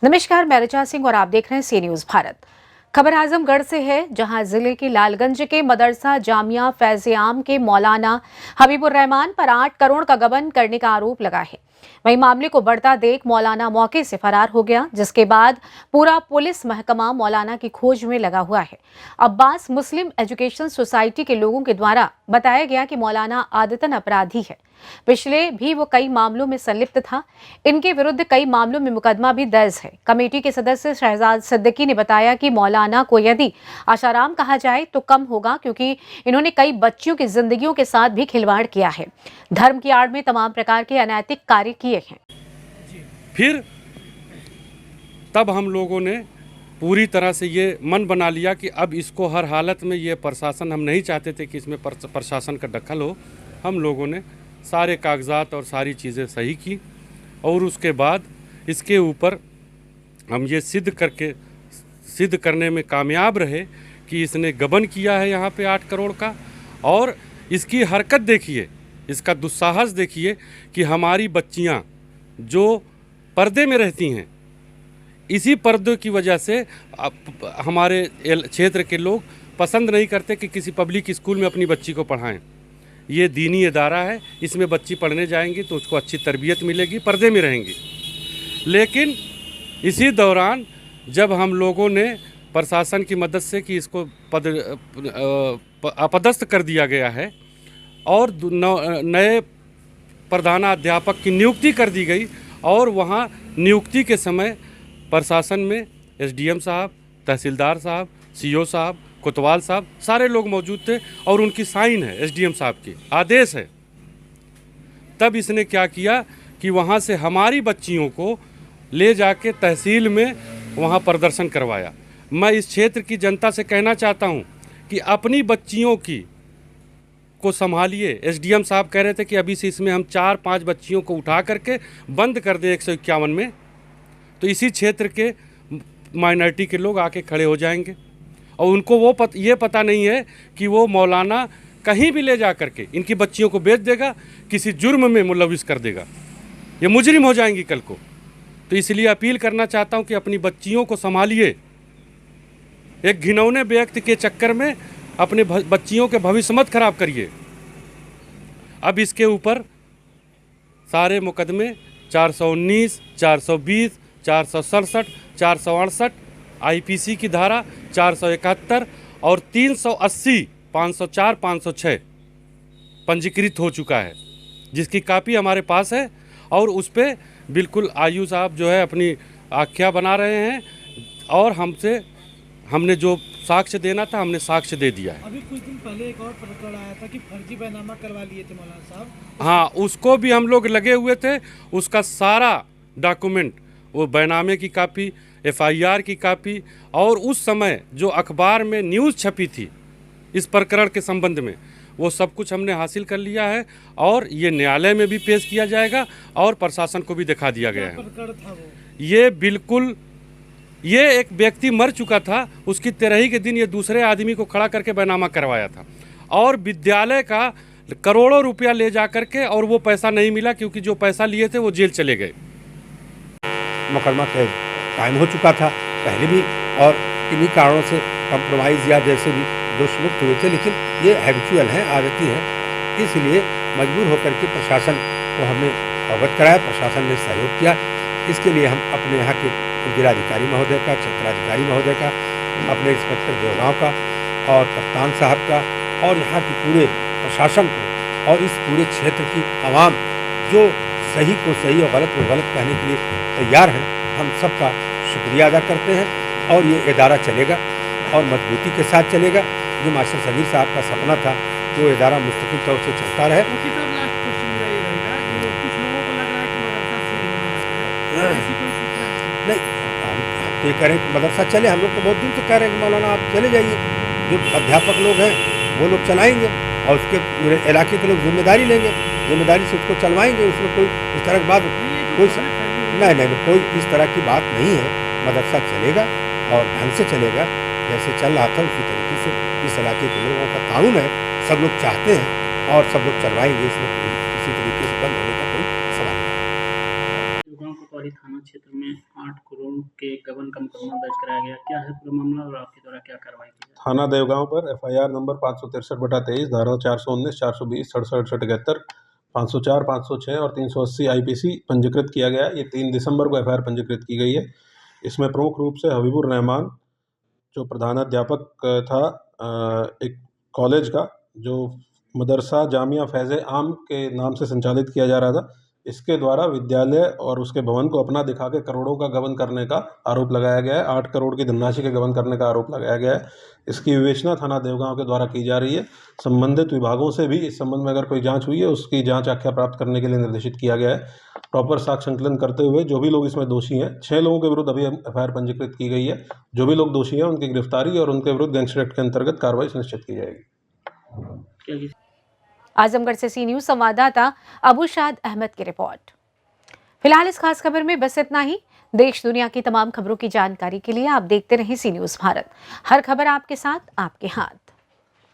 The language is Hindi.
नमस्कार, मैं ऋचा सिंह और आप देख रहे हैं सी न्यूज भारत। खबर आजमगढ़ से है, जहां जिले के लालगंज के मदरसा जामिया फैज़-ए-आम के मौलाना हबीबुर रहमान पर 8 करोड़ का गबन करने का आरोप लगा है। वहीं मामले को बढ़ता देख मौलाना मौके से फरार हो गया, जिसके बाद पूरा पुलिस महकमा मौलाना की खोज में लगा हुआ है। अब्बास मुस्लिम एजुकेशन सोसाइटी के लोगों के द्वारा बताया गया कि मौलाना आदतन अपराधी है। पिछले भी वो कई मामलों में संलिप्त था। इनके विरुद्ध कई मामलों में मुकदमा भी दर्ज है। कमेटी के सदस्य शहजाद सिद्दीकी ने बताया कि मौलाना को यदि आशाराम कहा जाए तो कम होगा, क्योंकि इन्होंने कई बच्चियों की जिंदगियों के साथ भी खिलवाड़ किया है। धर्म की आड़ में तमाम प्रकार के अनैतिक कार्य किए हैं। फिर तब हम लोगों ने पूरी तरह से ये मन बना लिया कि अब इसको हर हालत में ये प्रशासन, हम नहीं चाहते थे कि इसमें प्रशासन का दखल हो। हम लोगों ने सारे कागजात और सारी चीज़ें सही की और उसके बाद इसके ऊपर हम ये सिद्ध करने में कामयाब रहे कि इसने गबन किया है यहाँ पे 8 करोड़ का। और इसकी हरकत देखिए, इसका दुस्साहस देखिए कि हमारी बच्चियाँ जो पर्दे में रहती हैं, इसी पर्दे की वजह से हमारे क्षेत्र के लोग पसंद नहीं करते कि किसी पब्लिक स्कूल में अपनी बच्ची को पढ़ाएं। ये दीनी इदारा है, इसमें बच्ची पढ़ने जाएंगी तो उसको अच्छी तरबियत मिलेगी, पर्दे में रहेंगी। लेकिन इसी दौरान जब हम लोगों ने प्रशासन की मदद से कि इसको अपदस्थ कर दिया गया है और नए प्रधानाध्यापक की नियुक्ति कर दी गई, और वहाँ नियुक्ति के समय प्रशासन में एसडीएम साहब, तहसीलदार साहब, सीओ साहब, कोतवाल साहब, सारे लोग मौजूद थे और उनकी साइन है, एसडीएम साहब की आदेश है। तब इसने क्या किया कि वहाँ से हमारी बच्चियों को ले जाके तहसील में वहाँ प्रदर्शन करवाया। मैं इस क्षेत्र की जनता से कहना चाहता हूँ कि अपनी बच्चियों को संभालिए। एसडीएम साहब कह रहे थे कि अभी से इसमें हम 4-5 बच्चियों को उठा करके बंद कर दें 151 में, तो इसी क्षेत्र के माइनॉरिटी के लोग आके खड़े हो जाएंगे और उनको ये पता नहीं है कि वो मौलाना कहीं भी ले जा करके इनकी बच्चियों को बेच देगा, किसी जुर्म में मुलविस कर देगा, ये मुजरिम हो जाएंगी कल को। तो इसलिए अपील करना चाहता हूँ कि अपनी बच्चियों को संभालिए। एक घिनौने व्यक्ति के चक्कर में अपने बच्चियों के भविष्य मत खराब करिए। अब इसके ऊपर सारे मुकदमे 419, 420, 467, 468, आईपीसी की धारा 471 और 380, 504, 506 पंजीकृत हो चुका है, जिसकी कापी हमारे पास है। और उस पर बिल्कुल आयु साहब जो है अपनी आख्या बना रहे हैं और हमने जो साक्ष्य देना था हमने साक्ष्य दे दिया है। अभी कुछ दिन पहले एक और प्रकरण आया था कि फर्जी बैनामा करवा लिए थे मौलाना साहब। हाँ, उसको भी हम लोग लगे हुए थे। उसका सारा डॉक्यूमेंट, वो बैनामे की कापी, एफआईआर की कापी और उस समय जो अखबार में न्यूज़ छपी थी इस प्रकरण के संबंध में, वो सब कुछ हमने हासिल कर लिया है और ये न्यायालय में भी पेश किया जाएगा और प्रशासन को भी दिखा दिया गया है। ये एक व्यक्ति मर चुका था, उसकी तिरही के दिन ये दूसरे आदमी को खड़ा करके बैनामा करवाया था और विद्यालय का करोड़ों रुपया ले जा करके, और वो पैसा नहीं मिला क्योंकि जो पैसा लिए थे वो जेल चले गए। मुकदमा कायम हो चुका था पहले भी और इन्हीं कारणों से कंप्रोमाइज़ या जैसे भी दोष मुक्त हुए थे, लेकिन ये हैबिचुअल हैं, आदती हैं, इसलिए मजबूर होकर के प्रशासन को हमने अवगत कराया। प्रशासन ने सहयोग किया। इसके लिए हम अपने यहाँ के जिलाधिकारी महोदय का, क्षेत्राधिकारी महोदय का, अपने इंस्पेक्टर देवगांव का और कप्तान साहब का और यहाँ के पूरे प्रशासन को और इस पूरे क्षेत्र की आवाम जो सही को सही और गलत को गलत कहने के लिए तैयार हैं, हम सबका शुक्रिया अदा करते हैं। और ये इदारा चलेगा और मजबूती के साथ चलेगा। जो मास्टर समीर साहब का सपना था, जो इदारा मुस्तकिल तौर से चलता रहे। नहीं, हम तो ये करें कि मदरसा चले। हम लोग तो बहुत दूर से कह रहे हैं कि मौलाना आप चले जाइए, जो अध्यापक लोग हैं वो लोग चलाएंगे और उसके पूरे इलाके के लोग जिम्मेदारी लेंगे, जिम्मेदारी से उसको चलवाएंगे। उसमें कोई इस तरह की बात नहीं, कोई इस तरह की बात नहीं है। मदरसा चलेगा और ढंग से चलेगा, जैसे चल रहा था उसी तरीके से इस इलाके के लोगों का कानून है, सब लोग चाहते हैं और सब लोग चलवाएंगे। इसमें किसी तरीके से बंद होने का कोई सवाल नहीं। कोतवाली थाना क्षेत्र में 8 करोड़ के गबन का मुकदमा दर्ज कराया गया। क्या है पूरा मामला और आपके द्वारा क्या कार्रवाई की जाए? थाना देवगांव पर एफआईआर नंबर 563/23 धारा 419, 420, 67, 71, 504, 506 और 380 आईपीसी पंजीकृत किया गया। ये 3 दिसंबर को एफआईआर पंजीकृत की गई है। इसमें प्रमुख रूप से हबीबुर रहमान जो प्रधानाध्यापक था एक कॉलेज का, जो मदरसा जामिया फैज़ आम के नाम से संचालित किया जा रहा था, इसके द्वारा विद्यालय और उसके भवन को अपना दिखा के करोड़ों का गबन करने का आरोप लगाया गया है। 8 करोड़ की धनराशि के गबन करने का आरोप लगाया गया है। इसकी विवेचना थाना देवगांव के द्वारा की जा रही है। संबंधित विभागों से भी इस संबंध में अगर कोई जांच हुई है उसकी जांच आख्या प्राप्त करने के लिए निर्देशित किया गया है। प्रॉपर साक्ष्य संकलन करते हुए जो भी लोग इसमें दोषी हैं, 6 लोगों के विरुद्ध अभी एफआईआर पंजीकृत की गई है। जो भी लोग दोषी हैं उनकी गिरफ्तारी और उनके विरुद्ध गैंगस्टर एक्ट के अंतर्गत कार्रवाई सुनिश्चित की जाएगी। आजमगढ़ से सी न्यूज संवाददाता अबूशाद अहमद की रिपोर्ट। फिलहाल इस खास खबर में बस इतना ही। देश दुनिया की तमाम खबरों की जानकारी के लिए आप देखते रहें सी न्यूज भारत। हर खबर आपके साथ, आपके हाथ।